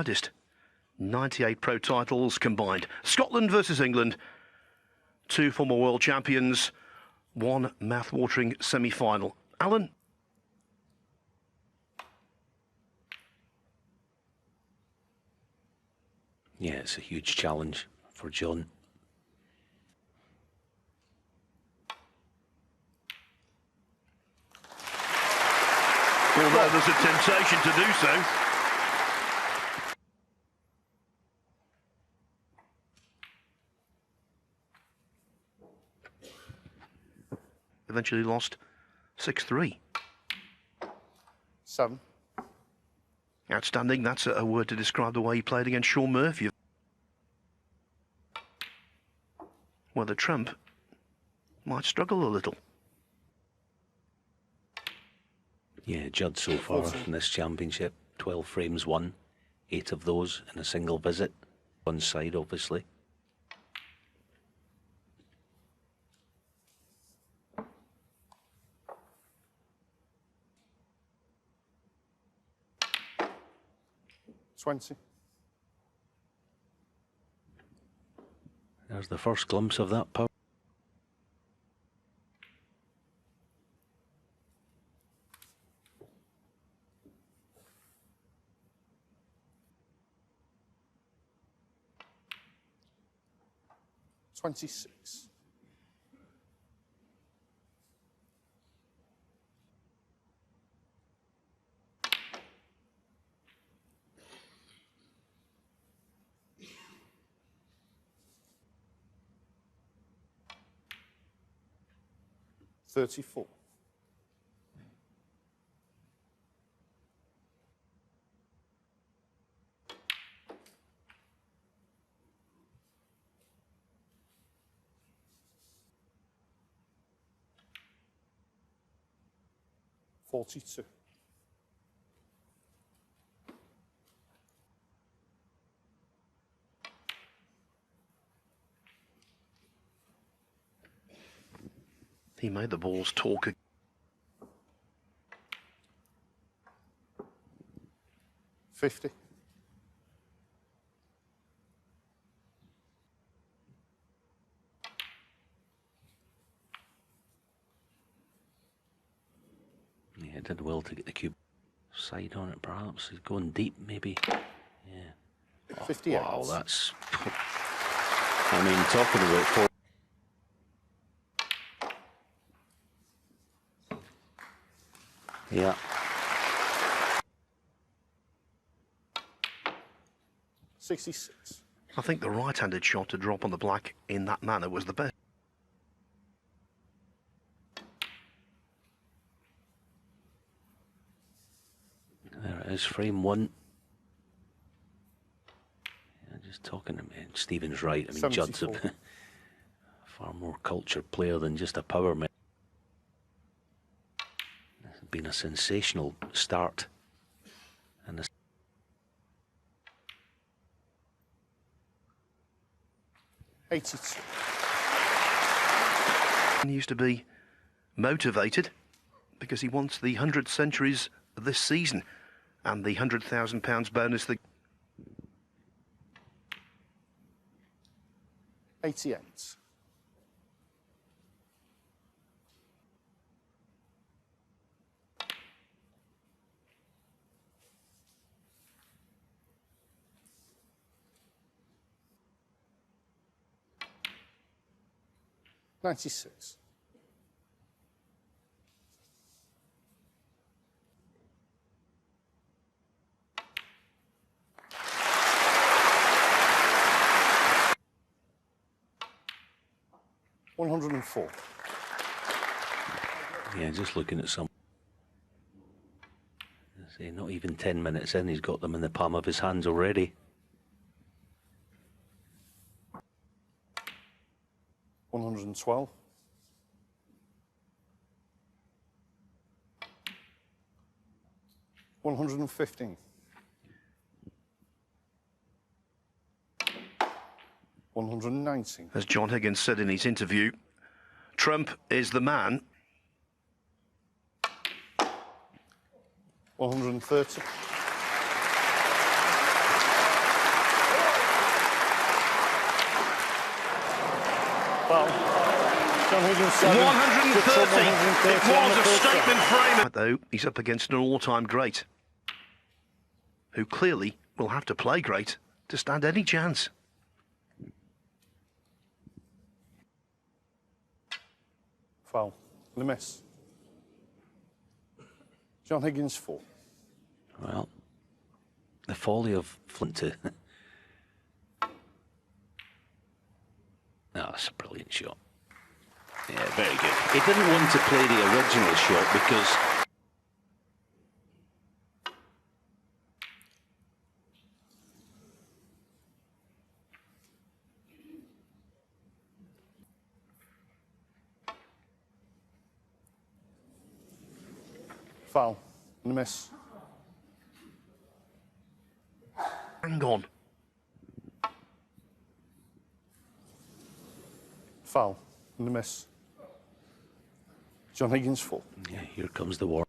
widest. 98 pro titles combined. Scotland versus England. 2 former world champions. 1 mouth-watering semi-final. Alan? Yeah, it's a huge challenge for John. Although there's a temptation to do so. Eventually lost 6-3. 7. Outstanding, that's a word to describe the way he played against Sean Murphy. Well, the Trump might struggle a little. Yeah, Judd so far in this championship, 12 frames won, 8 of those in a single visit. One side, obviously. There's the first glimpse of that power. $26. $34. $42. He made the balls talk. 50. Yeah, it did well to get the cube side on it, perhaps. He's going deep, maybe. Yeah. 58. Wow, that's... I mean, talking about... 4. Yeah. 66. I think the right-handed shot to drop on the black in that manner was the best. There it is, frame 1. Yeah, just talking to me. Stephen's right. I mean, 74. Judd's a far more cultured player than just a power man. It's been a sensational start. And a 82. He used to be motivated because he wants the 100 centuries this season and the £100,000 bonus. That 88. $96. $104. Yeah, just looking at some. Say, not even 10 minutes in, he's got them in the palm of his hands already. $112. $115. $119. As John Higgins said in his interview, Trump is the man. $130. Foul. John Higgins 7. 130. It on was the a first statement round. frame. Though he's up against an all-time great, who clearly will have to play great to stand any chance. Foul. The miss. John Higgins 4. Well, the folly of Flint to... That's a brilliant shot. Yeah, very good. He didn't want to play the original shot because... Foul. The miss. Hang on. Foul. The miss. John Higgins 4. Yeah, here comes the war.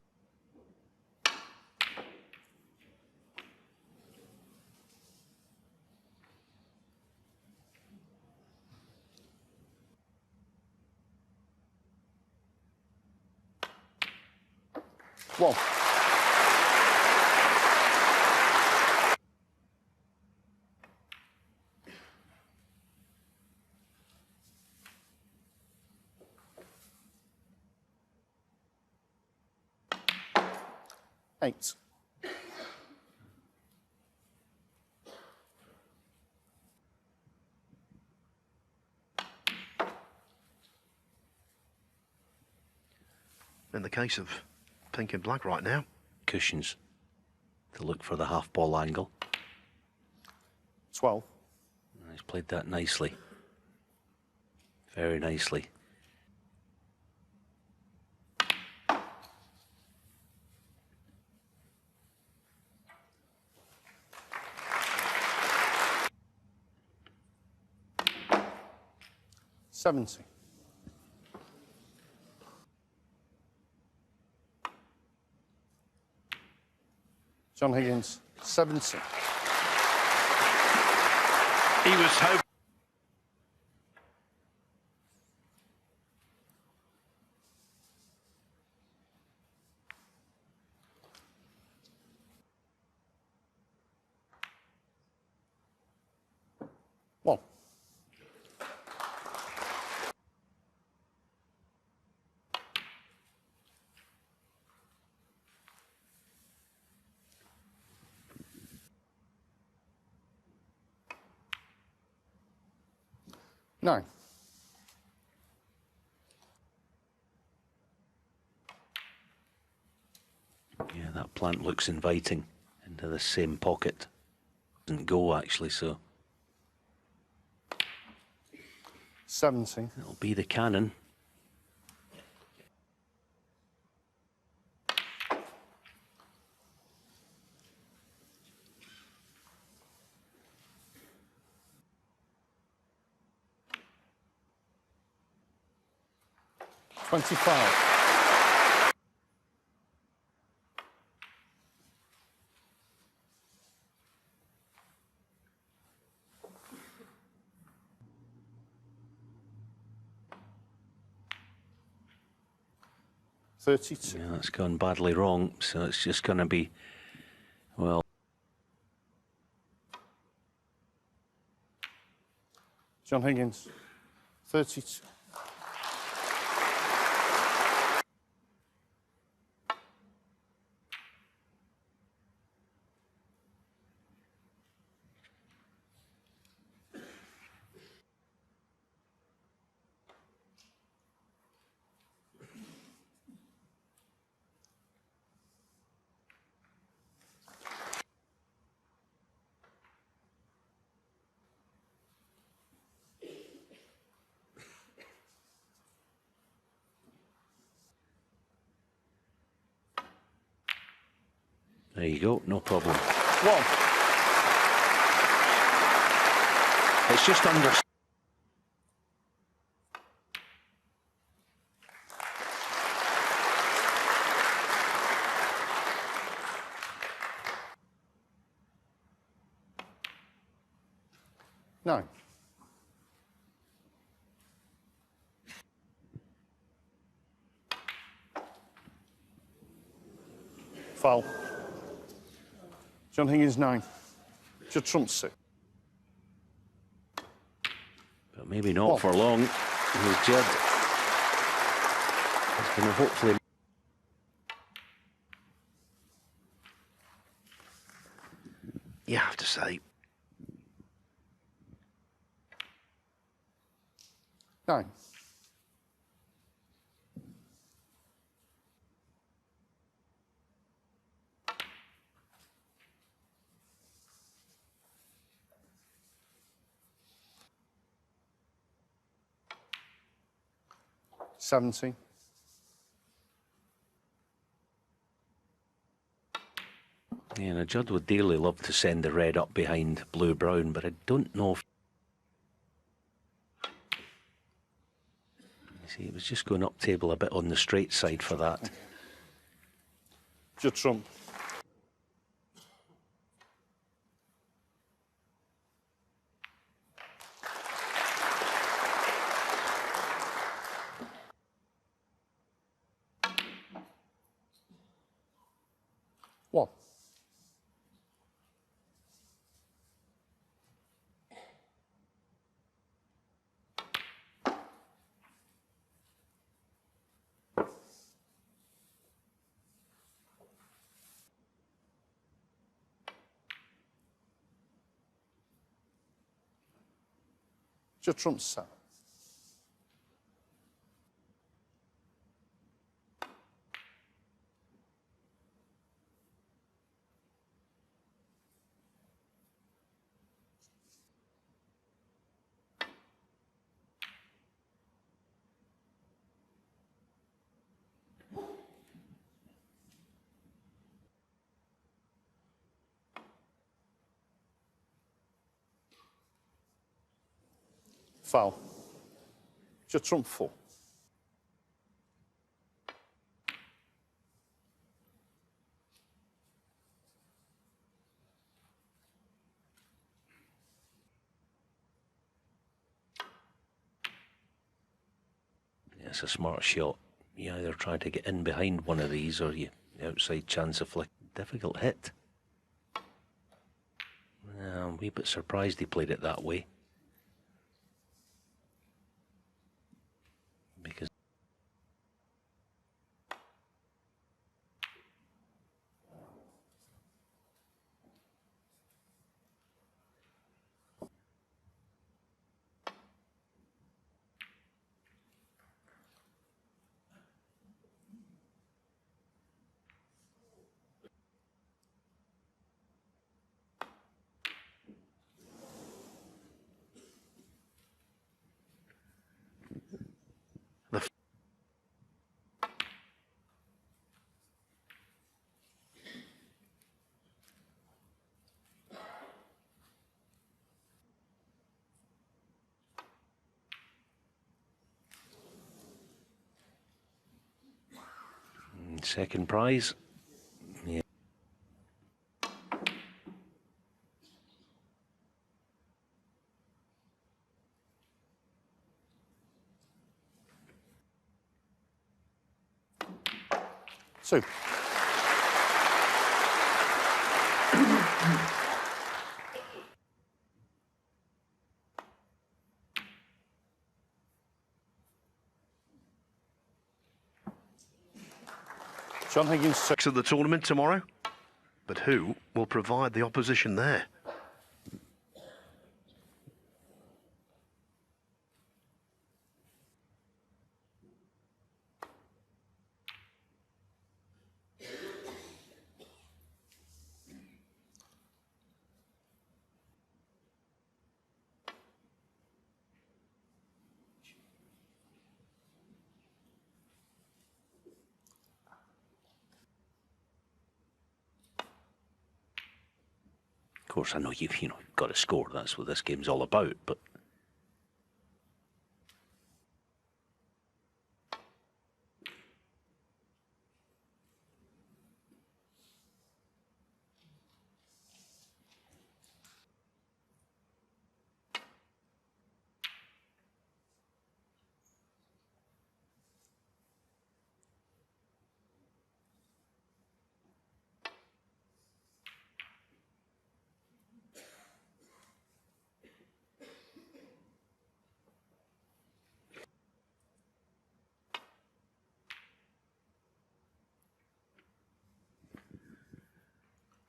One. Eight. In the case of pink and black right now. Cushions to look for the half ball angle. 12. He's played that nicely. Very nicely. Seventy. John Higgins 70. He was hoping. One. Nine. Yeah, that plant looks inviting into the same pocket. Doesn't go actually, so 70. it'll be the cannon. $25. $32. Yeah, that's gone badly wrong, so it's just going to be, well, John Higgins 32. there you go, no problem. One. It's just under. Nine. Foul. John Higgins 9. Judd trumps 6. But maybe not for long. Here's Judd. He's going to hopefully... You have to say. 9. $17. Yeah, now Judd would dearly love to send the red up behind blue-brown, but I don't know if... You see, it was just going up table a bit on the straight side for that. Judd trump. One. Judd trumps 7. Foul. Judd trump 4. Yeah, it's a smart shot. You either try to get in behind one of these or you outside chance of flick. Difficult hit. I'm a wee bit surprised he played it that way. Because The second prize. Yeah. Two. John Higgins 6. of the tournament tomorrow. But who will provide the opposition there? Of course, I know you've got to score. That's what this game's all about. But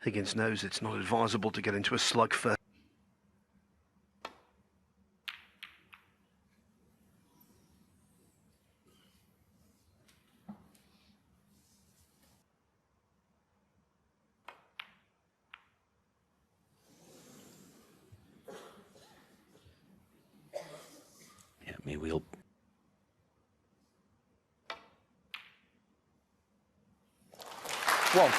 Higgins knows it's not advisable to get into a slugfest. Yeah, maybe we'll... One.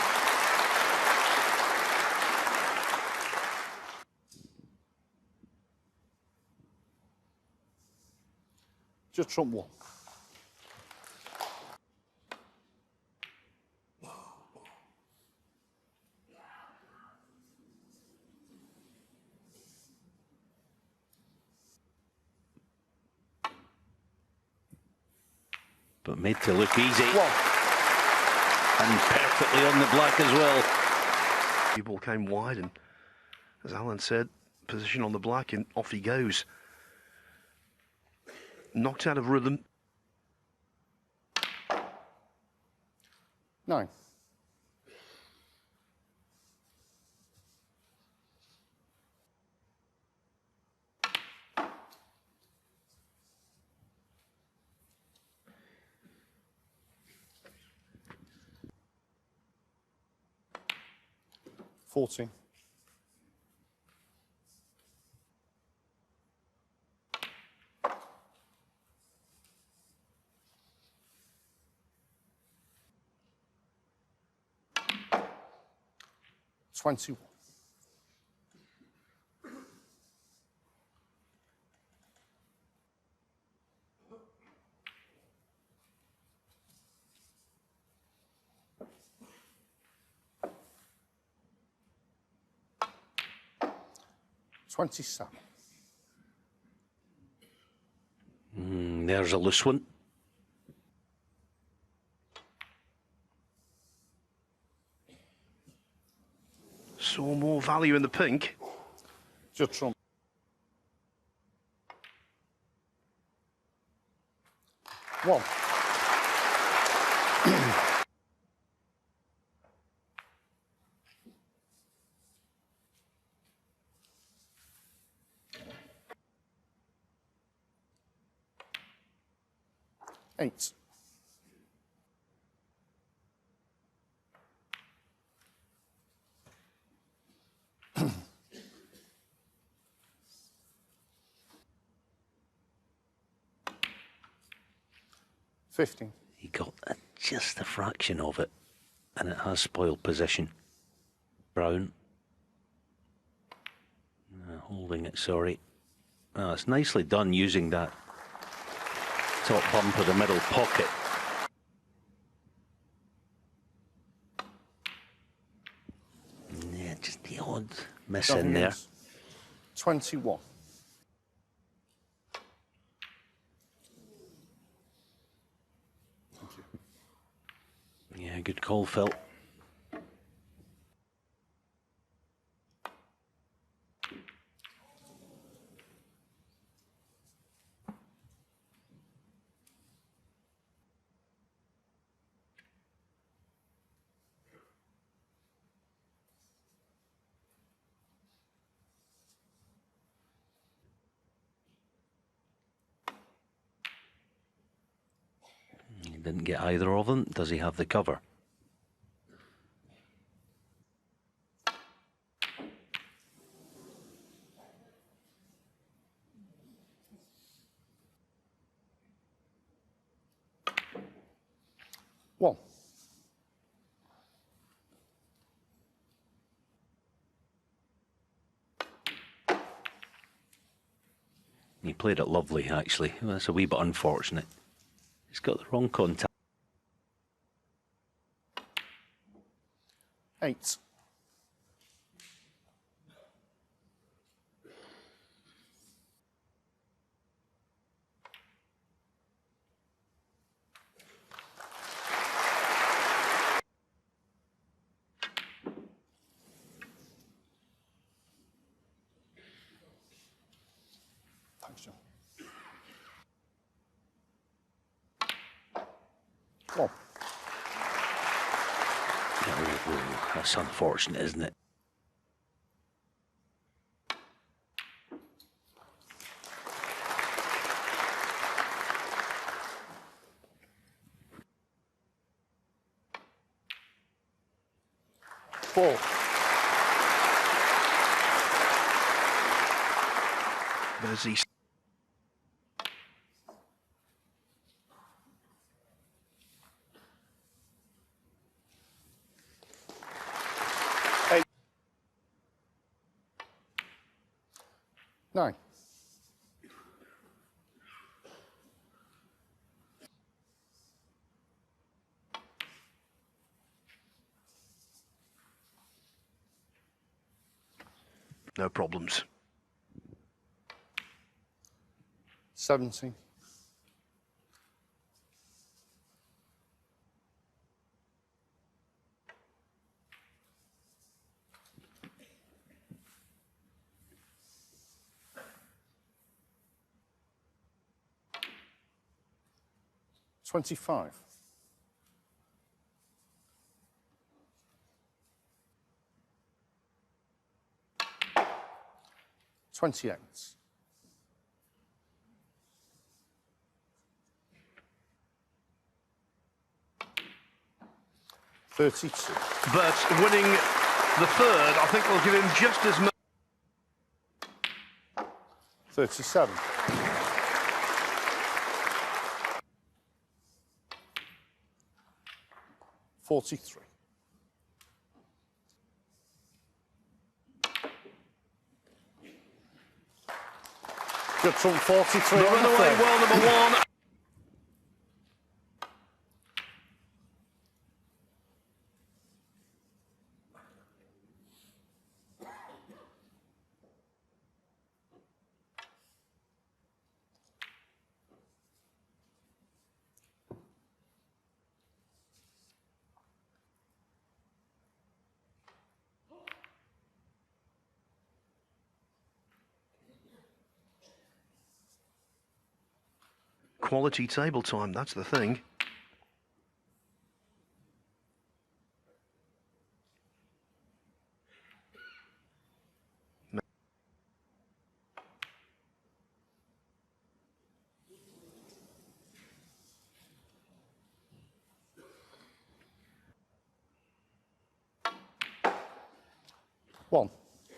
Just trump one. But made to look easy. One. And perfectly on the black as well. The ball came wide and, as Alan said, position on the black and off he goes. Knocked out of rhythm. 9. $14. $21. $27. There's a loose one. Saw more value in the pink. Just trump. One. $8. $15. He got just a fraction of it, and it has spoiled position. Brown. Holding it, sorry. Oh, it's nicely done using that top bump of the middle pocket. Yeah, just the odd miss in there. 21. Thank you. Yeah, good call, Phil. He didn't get either of them. Does he have the cover? One. He played it lovely, actually. Well, that's a wee bit unfortunate. He's got the wrong contact. 8. Thanks, John. One. Oh, that's unfortunate, isn't it? 4. There's the 8. 9. no problems. 17. 25. 28. 32. But winning the third, I think will give him just as much. 37. 43. Judd trump 43 The on the runaway third. well, number 1. Quality table time, that's the thing.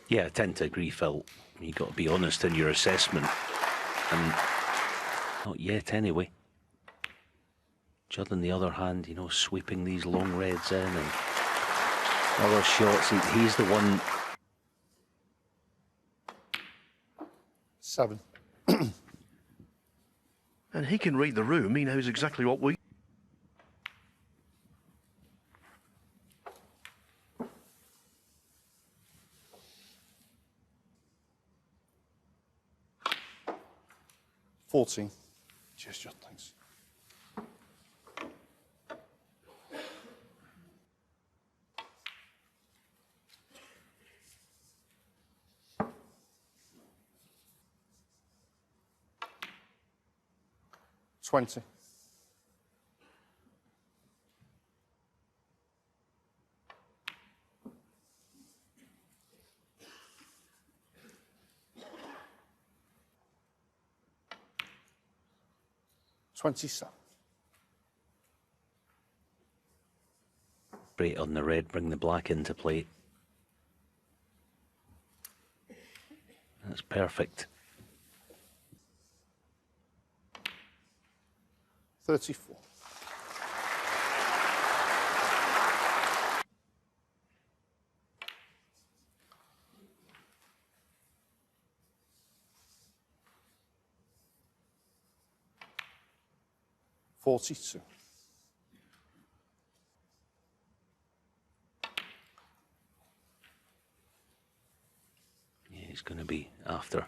Yeah, I tend to agree, Phil. You've got to be honest in your assessment. And not yet, anyway. Judd, on the other hand, you know, sweeping these long reds in and other shots. He's the one. 7. And he can read the room. He knows exactly what we... 14. Cheers, Judd, thanks. 20. 27. Straight on the red, bring the black into play. That's perfect. 34. 42. Yeah, he's going to be after.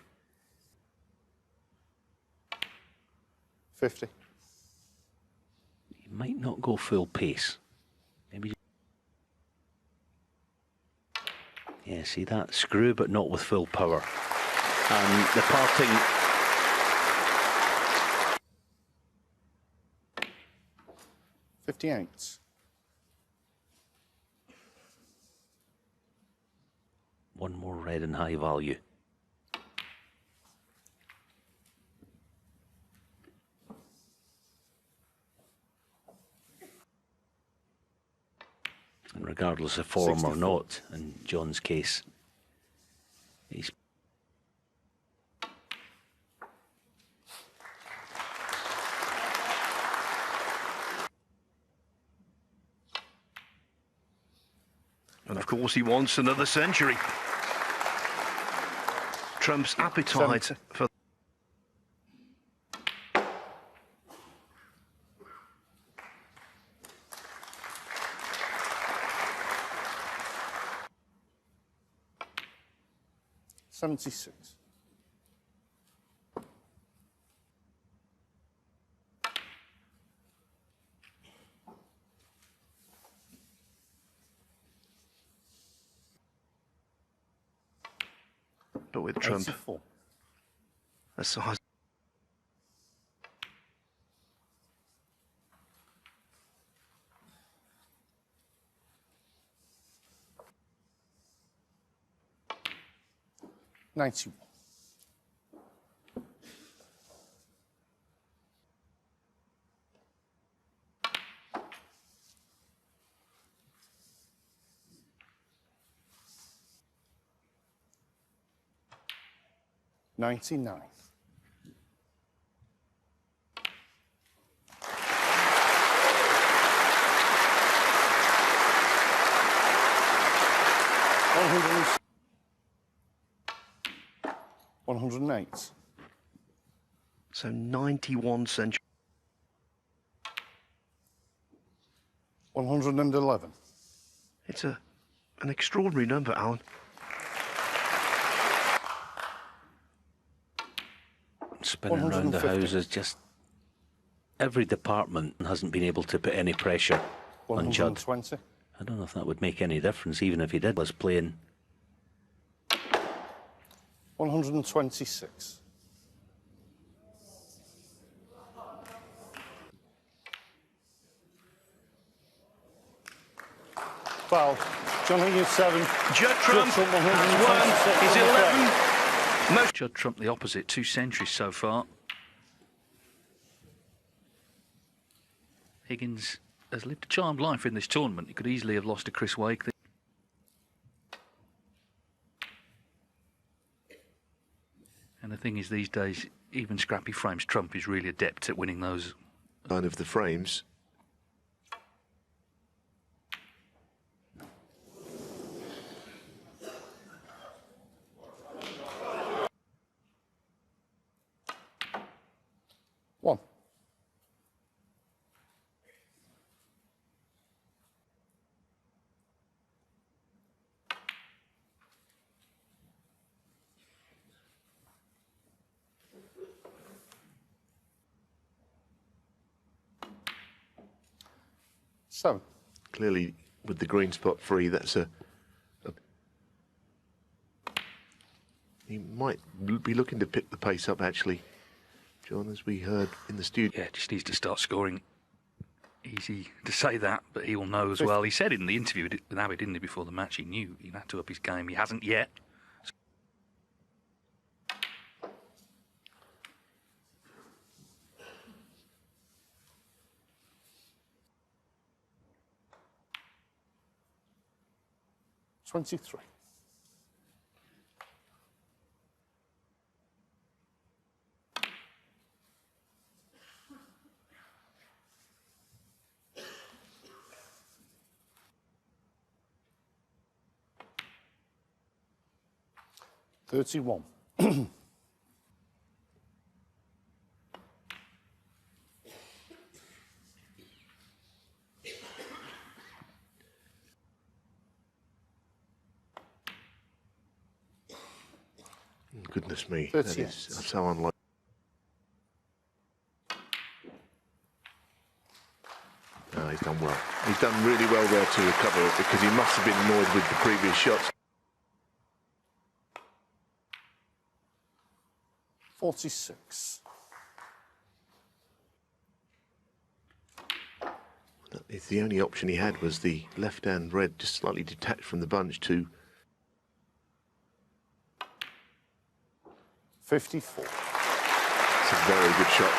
50. He might not go full pace. Maybe. Yeah, see that? Screw, but not with full power. And the parting. 58. One more red in high value. And regardless of form 64. or not, in John's case, he's... And of course he wants another century. Trump's appetite 70. for... $76. But with Trump, 84. a size... $91. $99. $108. So 91 century. 111. It's an extraordinary number, Alan. Spinning around the 150. houses, just every department hasn't been able to put any pressure on Judd. 120. I don't know if that would make any difference, even if he did was playing. 126. Well, John Higgins 7. Judd Trump has won his 11th most... Judd Trump the opposite, 2 centuries so far. Higgins has lived a charmed life in this tournament. He could easily have lost to Chris Wake. And the thing is, these days, even scrappy frames, Trump is really adept at winning those. Kind of the frames. One. Seven. Clearly, with the green spot free, that's a... He might be looking to pick the pace up, actually, John, as we heard in the studio. Yeah, just needs to start scoring. Easy to say that, but he will know as well. He said in the interview with Abbott, didn't he, before the match, he knew he had to up his game. He hasn't yet. $23. $31. Goodness me, 38. that is so unlikely. No, he's done well. He's done really well there to recover it, because he must have been annoyed with the previous shots. 46. It's the only option he had was the left-hand red, just slightly detached from the bunch to... 54. It's a very good shot.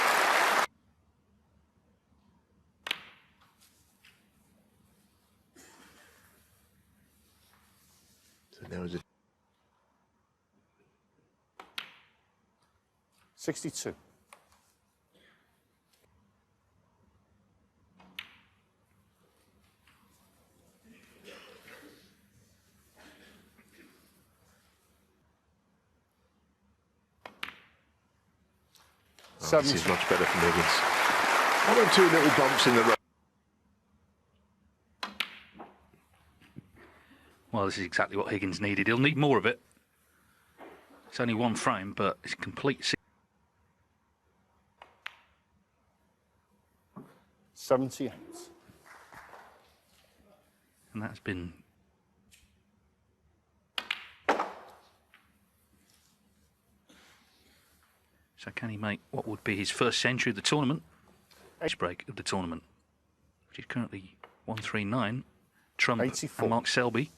62. Oh, this is much better from Higgins. One or two little bumps in the road. Well, this is exactly what Higgins needed. He'll need more of it. It's only one frame, but it's complete. 78. And that's been... So can he make what would be his first century of the tournament? Ace break of the tournament, which is currently 139. Trump 84. and Mark Selby.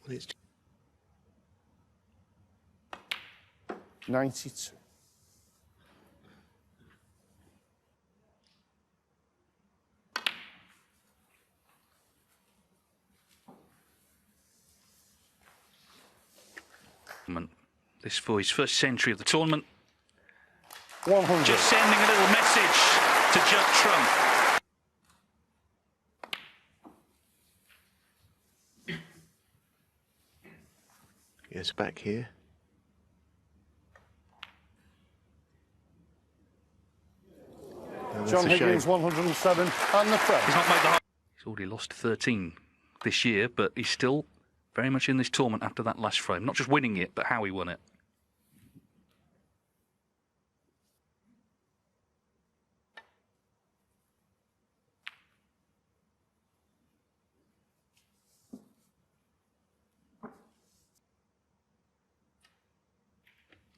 Well, it's 92. This for his first century of the tournament. 100. Just sending a little message to Judd Trump. Yes, back here. John Higgins, 107, and the frame. He's not made the high. He's already lost 13 this year, but he's still very much in this tournament after that last frame. Not just winning it, but how he won it.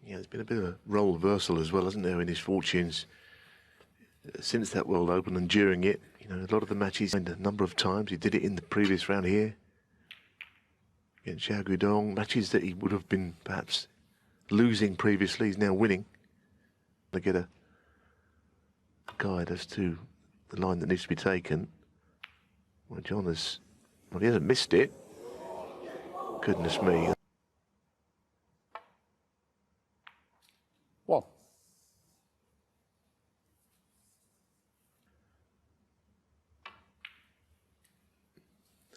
Yeah, there's been a bit of a role reversal as well, hasn't there, in his fortunes since that World Open and during it. You know, a lot of the matches, a number of times. He did it in the previous round here against Xiao Guidong. Matches that he would have been perhaps losing previously, he's now winning. They get a guide as to the line that needs to be taken. Well, John has, well, he hasn't missed it. Goodness me. 1.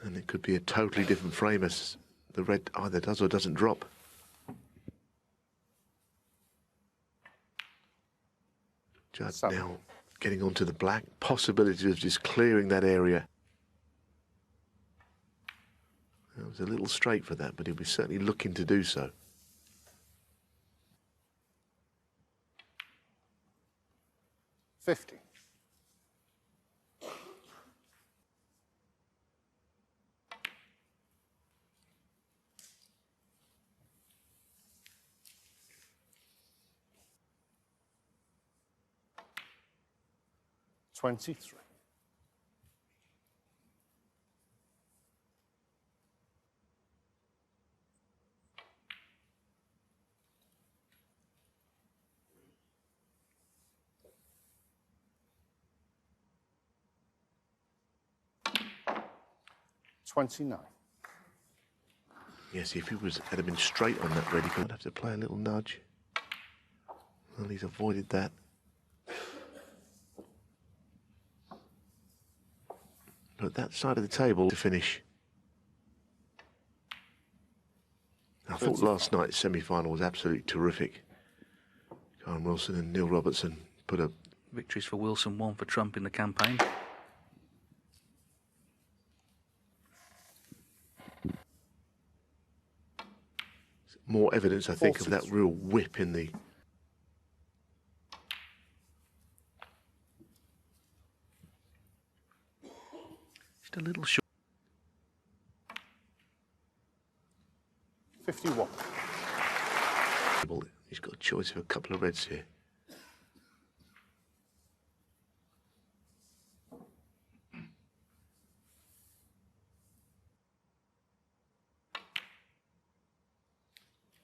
And it could be a totally different frame as the red either does or doesn't drop. Judd now getting onto the black. Possibility of just clearing that area. It was a little straight for that, but he'll be certainly looking to do so. 50. $23. $29. Yes, if he had been straight on that red, he could have to play a little nudge. Well, he's avoided that. But that side of the table to finish. I thought last night's semi-final was absolutely terrific. Karen Wilson and Neil Robertson put up Victories for Wilson, 1 for Trump in the campaign. more evidence, I think, of that real whip in the... Just a little short. 51. He's got a choice of a couple of reds here.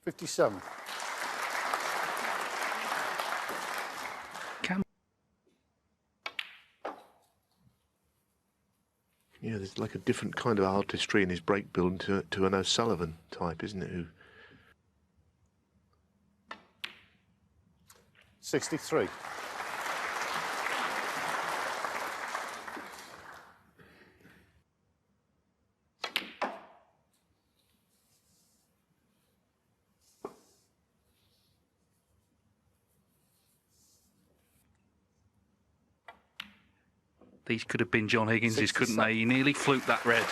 $57. Yeah, there's like a different kind of artistry in his break build to an O'Sullivan type, isn't it? Who 63. These could have been John Higgins's, couldn't they? He nearly fluked that red.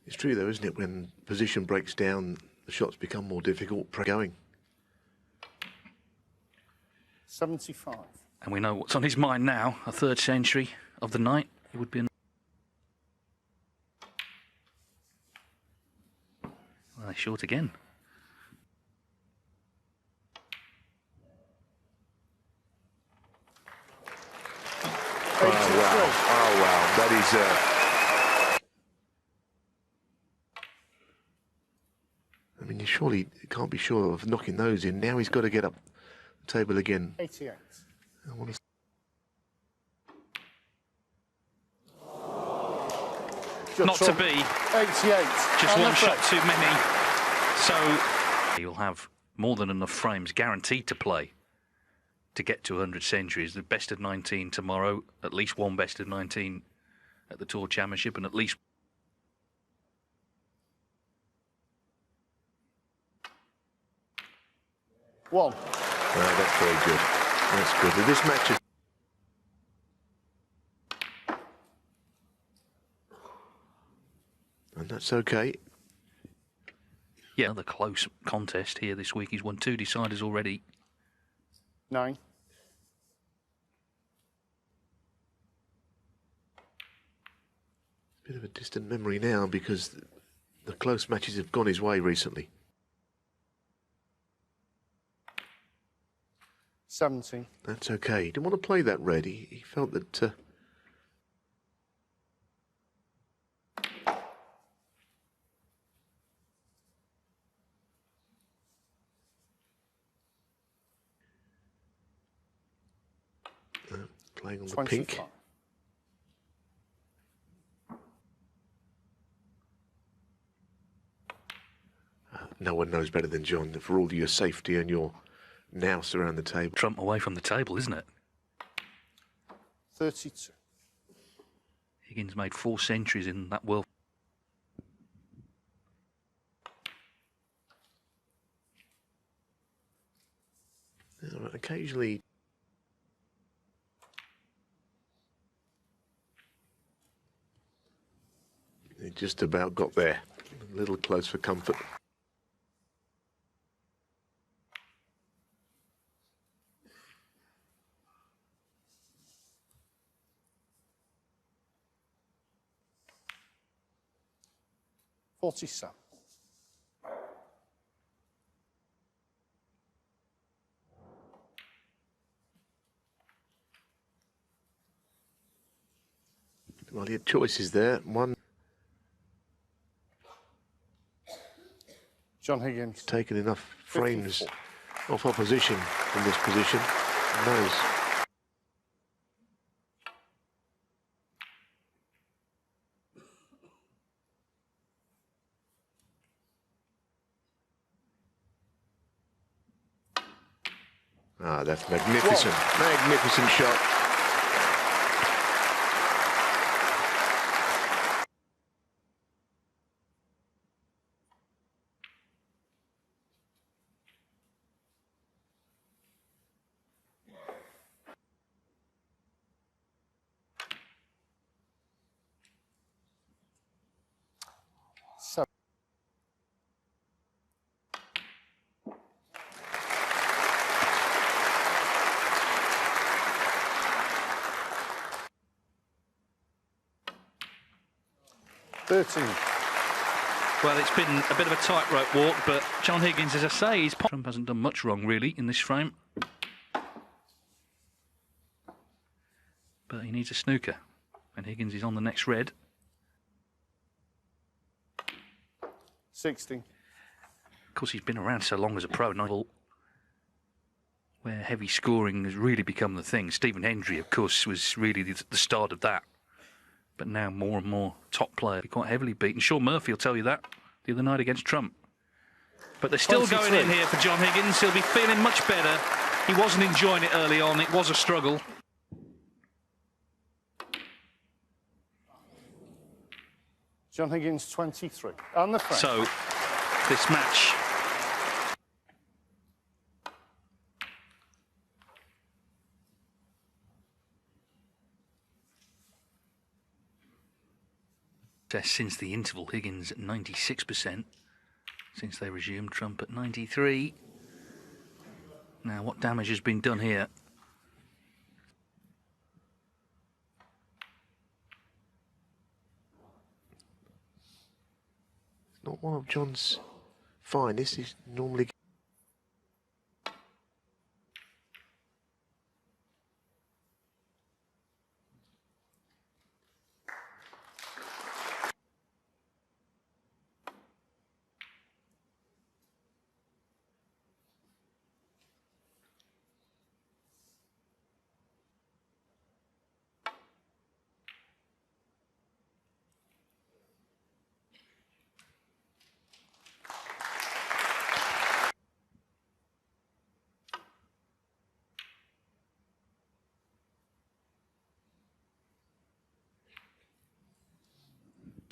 It's true though, isn't it? When position breaks down, the shots become more difficult. Going. 75. And we know what's on his mind now. A third century of the night. It would be well, he's short again. Oh wow! Oh wow! That is. I mean, you surely can't be sure of knocking those in. Now he's got to get up the table again. 88. I want to. Not to be. 88. Just one shot too many. So you'll have more than enough frames guaranteed to play to get to 100 centuries. The best of 19 tomorrow, at least one best of 19 at the Tour Championship, and at least one. That's very good. That's good. This match is. And that's okay. yeah, another close contest here this week. He's won 2 deciders already. 9. Bit of a distant memory now because the close matches have gone his way recently. 70. That's okay. He didn't want to play that red. He felt that. Playing on the 25. pink. No one knows better than John that for all your safety and your nous around the table. Trump away from the table, isn't it? 32. Higgins made 4 centuries in that world. Occasionally. It just about got there. A little close for comfort. $47. Well, he had choices there. One. John Higgins. Taken enough frames 54. off opposition from this position. Knows. Ah, that's magnificent. Magnificent shot. Well, it's been a bit of a tightrope walk, but John Higgins, as I say, Trump hasn't done much wrong, really, in this frame. But he needs a snooker, and Higgins is on the next red. 60. Of course, he's been around so long as a pro, where heavy scoring has really become the thing. Stephen Hendry, of course, was really the start of that. But now more and more top players are quite heavily beaten. Sean Murphy will tell you that the other night against Trump. But they're still going in here for John Higgins. He'll be feeling much better. He wasn't enjoying it early on. It was a struggle. John Higgins, 23. And the frame. So, this match... Since the interval, Higgins at 96%. Since they resumed, Trump at 93. Now, what damage has been done here? It's not one of John's finest. He's normally...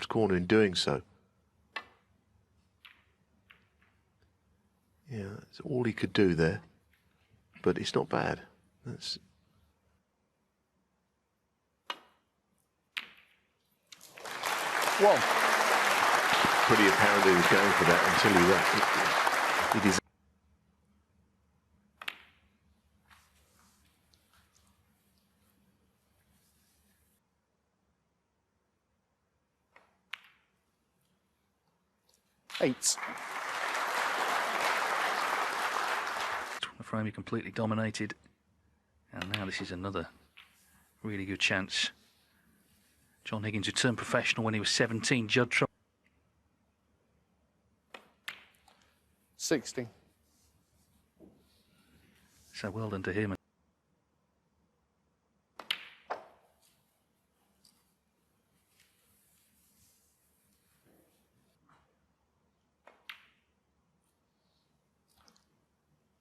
corner in doing so. Yeah, that's all he could do there, but it's not bad. That's one. Pretty apparent he was going for that until he is. Eight. The frame he completely dominated. And now this is another really good chance. John Higgins, who turned professional when he was 17. Judd Trump. 60. So well done to him.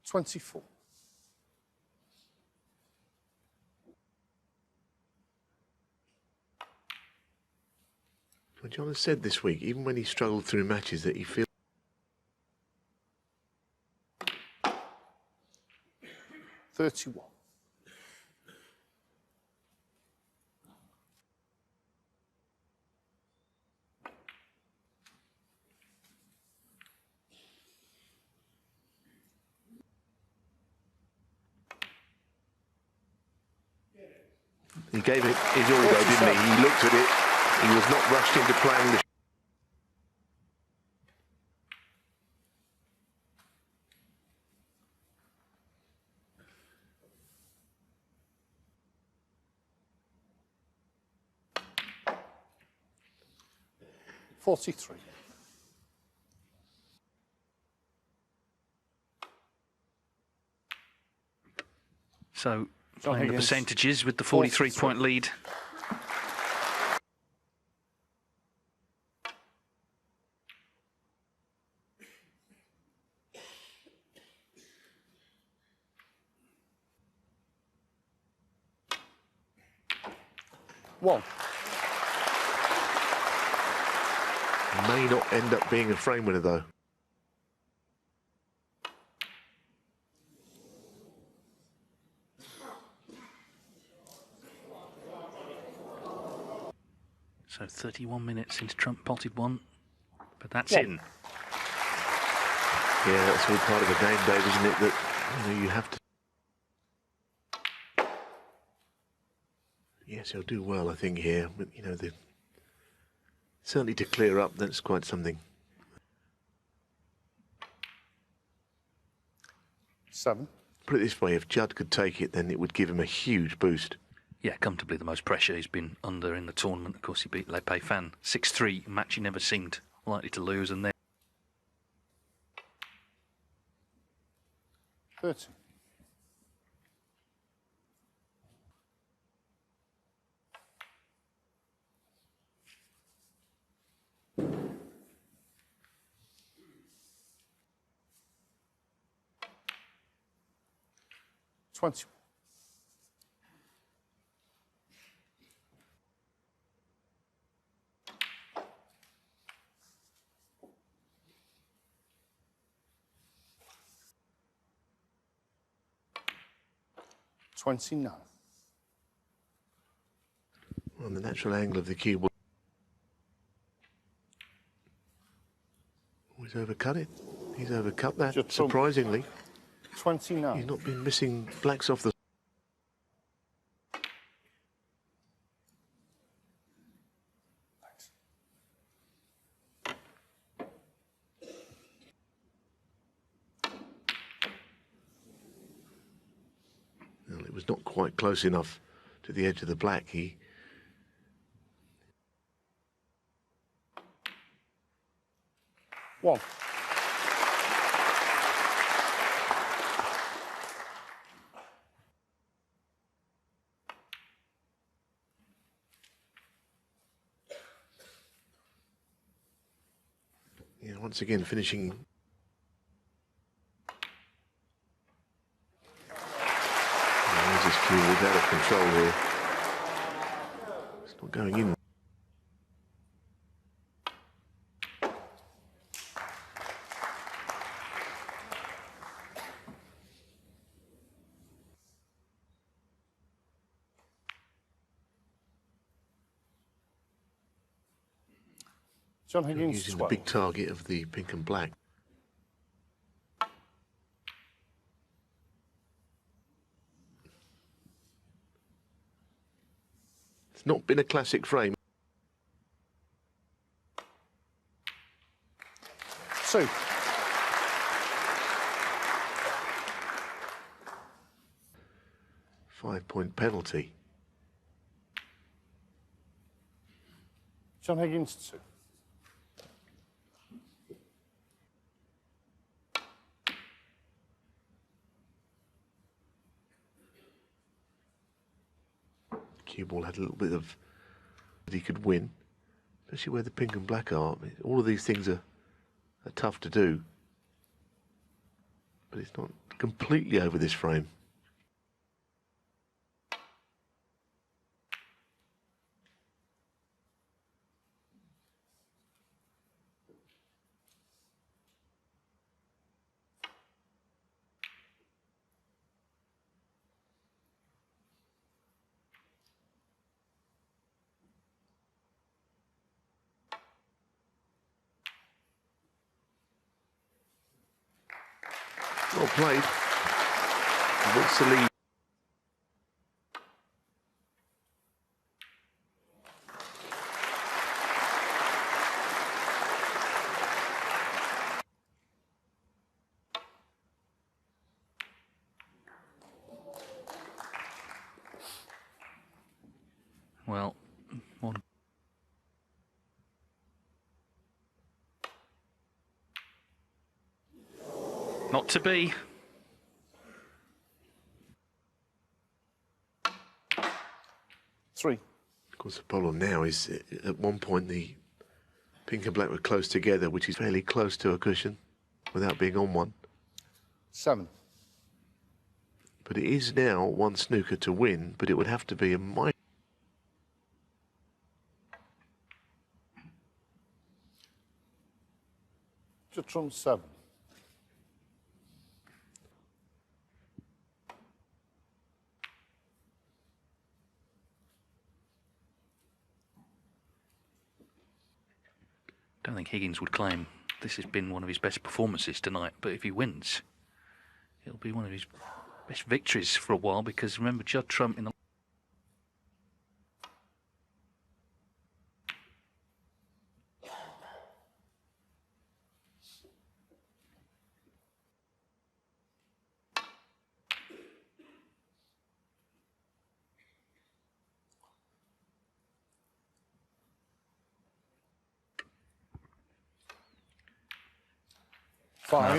24. Well, John has said this week, even when he struggled through matches, that he feels 31. He gave it his all, though, didn't he? He looked at it. He was not rushed into playing the... $43. So, playing the percentages with the 43-point lead. One. May not end up being a frame winner, though. So 31 minutes since Trump potted one, but that's in. Yeah, that's all part of the game, Dave, isn't it? That you have to. Yes, he'll do well, I think, here. But certainly to clear up, that's quite something. 7. Put it this way: if Judd could take it, then it would give him a huge boost. Yeah, comfortably the most pressure he's been under in the tournament. Of course, he beat Le Pei Fan 6-3, a match he never seemed likely to lose, and then 30. 20. $29. On the natural angle of the cue ball. He's overcut it. He's overcut that, Just surprisingly. 29. He's not been missing blacks off the... Thanks. Well, it was not quite close enough to the edge of the black. He... One. Yeah, once again finishing... There's this cue ball out of control here. It's not going in. John Higgins, Using 12. the big target of the pink and black. It's not been a classic frame. 2. Five-point penalty. John Higgins, 2. Cue ball had a little bit of that he could win, especially where the pink and black are. I mean, all of these things are tough to do, but it's not completely over this frame. Well played. He wants to lead. Well, one. Not to be. Three. Of course, the problem now is at one point the pink and black were close together, which is fairly close to a cushion without being on one. 7. But it is now one snooker to win, but it would have to be a minor. Just trump 7. Don't think Higgins would claim this has been one of his best performances tonight, but if he wins, it'll be one of his best victories for a while, because remember, Judd Trump in the...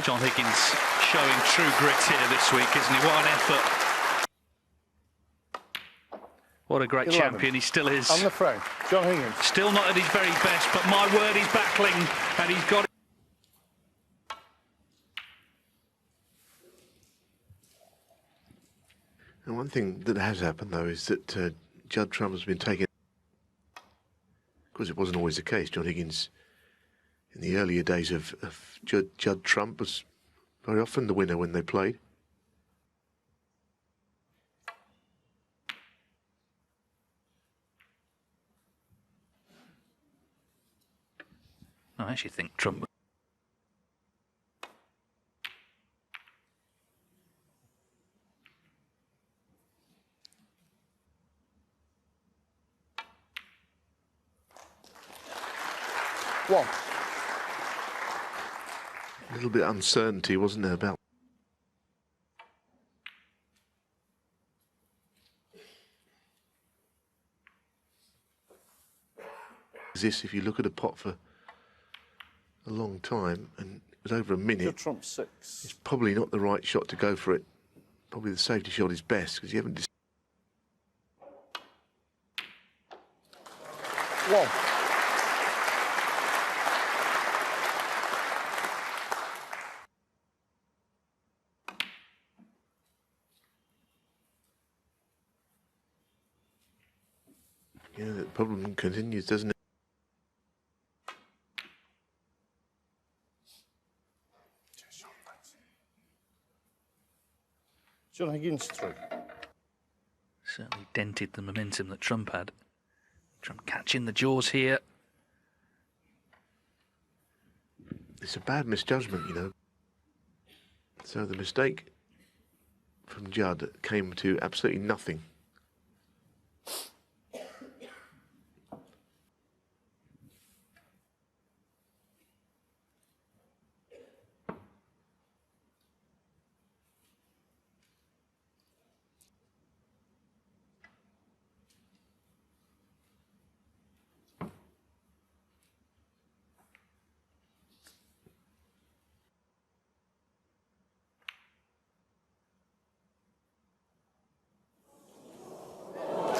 John Higgins showing true grit here this week, isn't he? What an effort. What a great 11. champion he still is. On the frame, John Higgins. Still not at his very best, but my word, he's battling and he's got it. And one thing that has happened, though, is that Judd Trump has been taken... Of course, it wasn't always the case. John Higgins, in the earlier days of Judd Trump, was very often the winner when they played. I actually think Trump... One. A little bit of uncertainty, wasn't there, about... This, if you look at a pot for a long time, and it was over a minute, Judd Trump 6. it's probably not the right shot to go for it. Probably the safety shot is best, because you haven't... One. Yeah, the problem continues, doesn't it? John Higgins 3. Certainly dented the momentum that Trump had. Trump catching the jaws here. It's a bad misjudgment, you know. So the mistake from Judd came to absolutely nothing.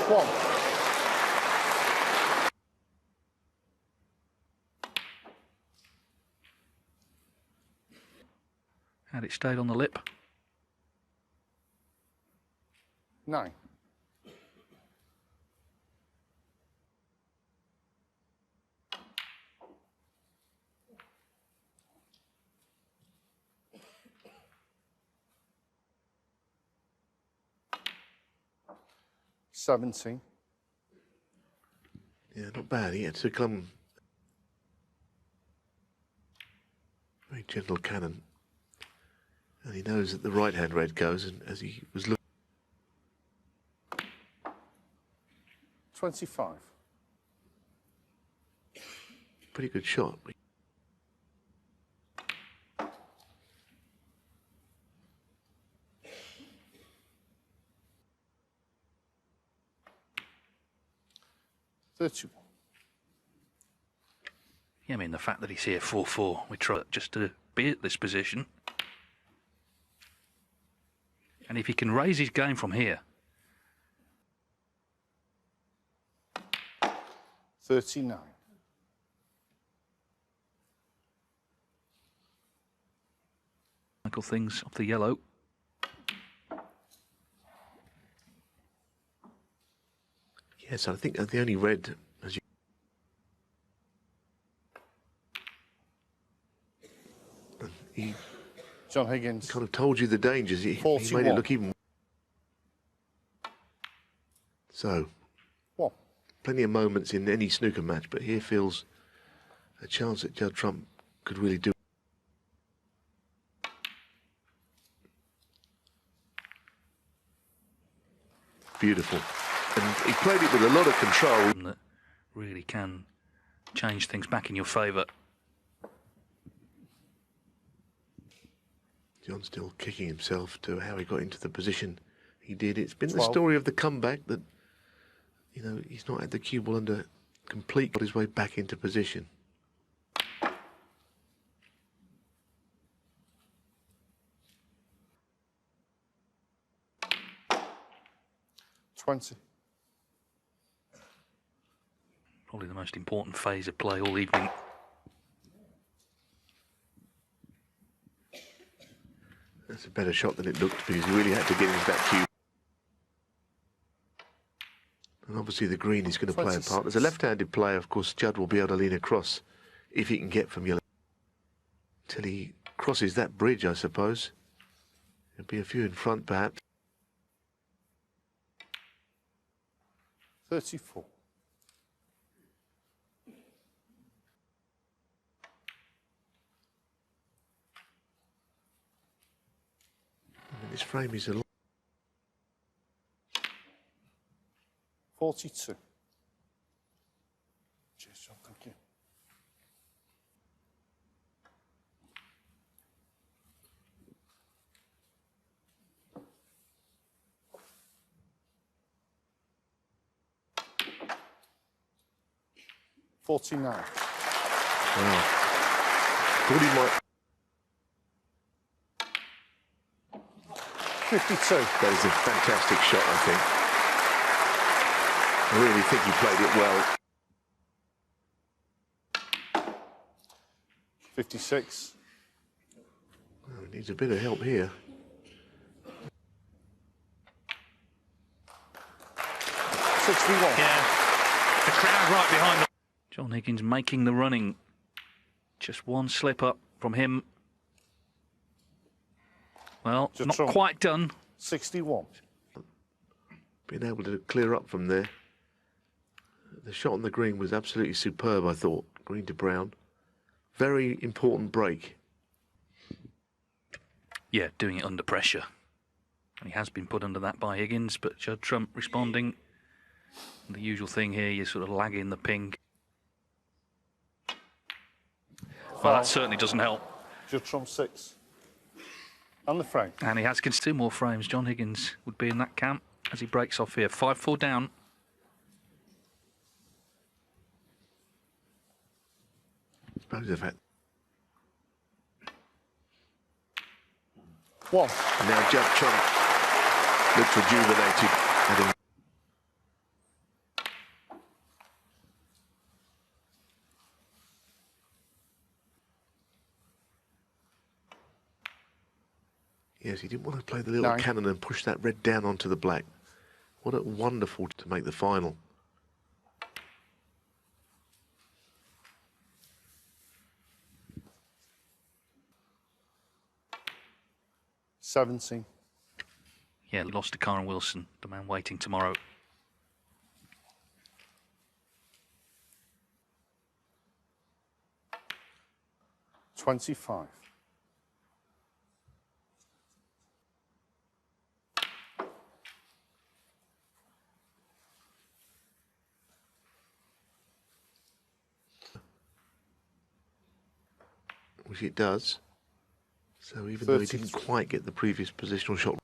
One. Had it stayed on the lip. 9. $17. Yeah, not bad. He had to come... Very gentle cannon. And he knows that the right-hand red goes, and as he was looking... 25. Pretty good shot. $31. Yeah, I mean, the fact that he's here 4-4, we try just to be at this position. And if he can raise his game from here... 39. Michael things off the yellow. Yes, I think the only red, as you... He John Higgins. kind of told you the dangers. He made it look even... So, 1. plenty of moments in any snooker match, but here feels a chance that Judd Trump could really do. Beautiful. And he played it with a lot of control. That really can change things back in your favour. John's still kicking himself to how he got into the position he did. It's been 12. the story of the comeback that, you know, he's not had the cue ball under complete, got his way back into position. $20. Probably the most important phase of play all evening. That's a better shot than it looked because he really had to get into that cue. And obviously the green is going to play a 26. part. As a left-handed player, of course, Judd will be able to lean across if he can get from yellow. Till he crosses that bridge, I suppose. There'll be a few in front, perhaps. 34. And this frame is a lot. 42. Cheers, John. Thank you. $49. Wow. Thought he might. 52. That is a fantastic shot, I think. I really think he played it well. 56. Oh, needs a bit of help here. 61. Yeah, the crowd right behind them. John Higgins making the running. Just one slip up from him. Well, Just not Trump. quite done. 61. Being able to clear up from there. The shot on the green was absolutely superb, I thought. Green to brown. Very important break. Yeah, doing it under pressure. And he has been put under that by Higgins, but Judd Trump responding. The usual thing here, you're sort of lagging the ping. Well, that certainly doesn't help. Judd Trump 6. And the frame. And he has 2 more frames. John Higgins would be in that camp as he breaks off here. 5-4 down. I suppose the fact. 1. And now Judd Trump looks rejuvenated. Having yes, he didn't want to play the little 9. cannon and push that red down onto the black. What a wonderful to make the final. $17. Yeah, lost to Karen Wilson, the man waiting tomorrow. $25. Which it does. So even though he didn't 33. quite get the previous positional shot.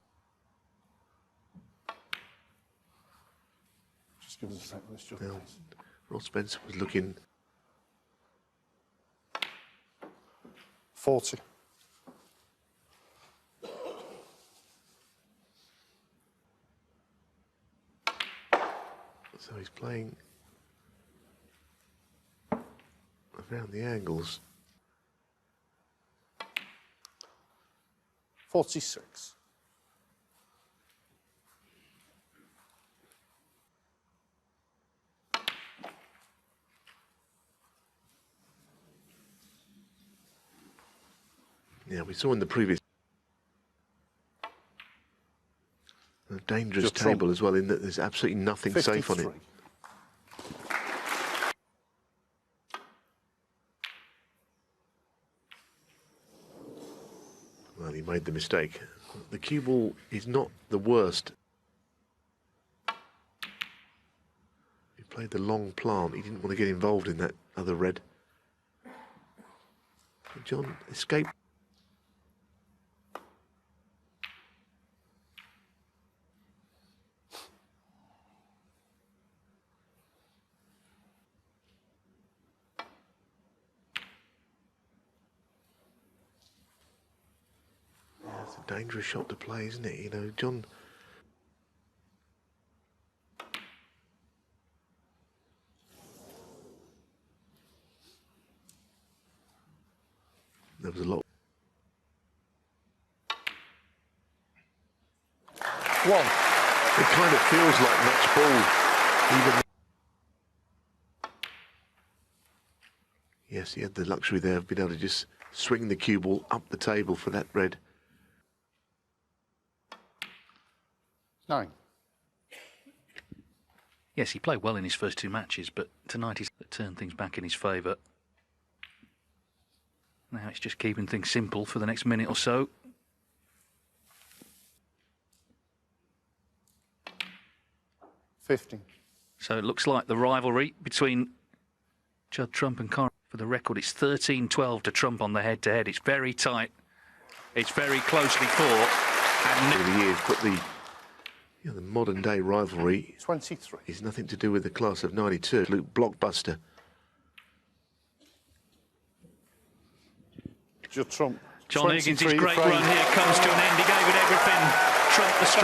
Just give us a second. Let's jump Now, this. Ross Spencer was looking. 40. So he's playing around the angles. 46. Yeah, we saw in the previous a dangerous Just table Trump. as well, in that there's absolutely nothing safe on it. 53. Well, he made the mistake. The cue ball is not the worst. He played the long plant. He didn't want to get involved in that other red. But John escaped. It's a dangerous shot to play, isn't it? You know, John. There was a lot. 1. It kind of feels like match ball. Yes, he had the luxury there of being able to just swing the cue ball up the table for that red. 9. Yes, he played well in his first 2 matches, but tonight he's turned things back in his favour. Now it's just keeping things simple for the next minute or so. 15. So it looks like the rivalry between Judd Trump and Corrie. For the record, it's 13-12 to Trump on the head-to-head. It's very tight. It's very closely fought. And Over the years, but the modern-day rivalry 23. is nothing to do with the class of '92. Absolute blockbuster. Judd Trump. John Higgins' 23 great frames. run here comes to an end. He gave it everything. Trump the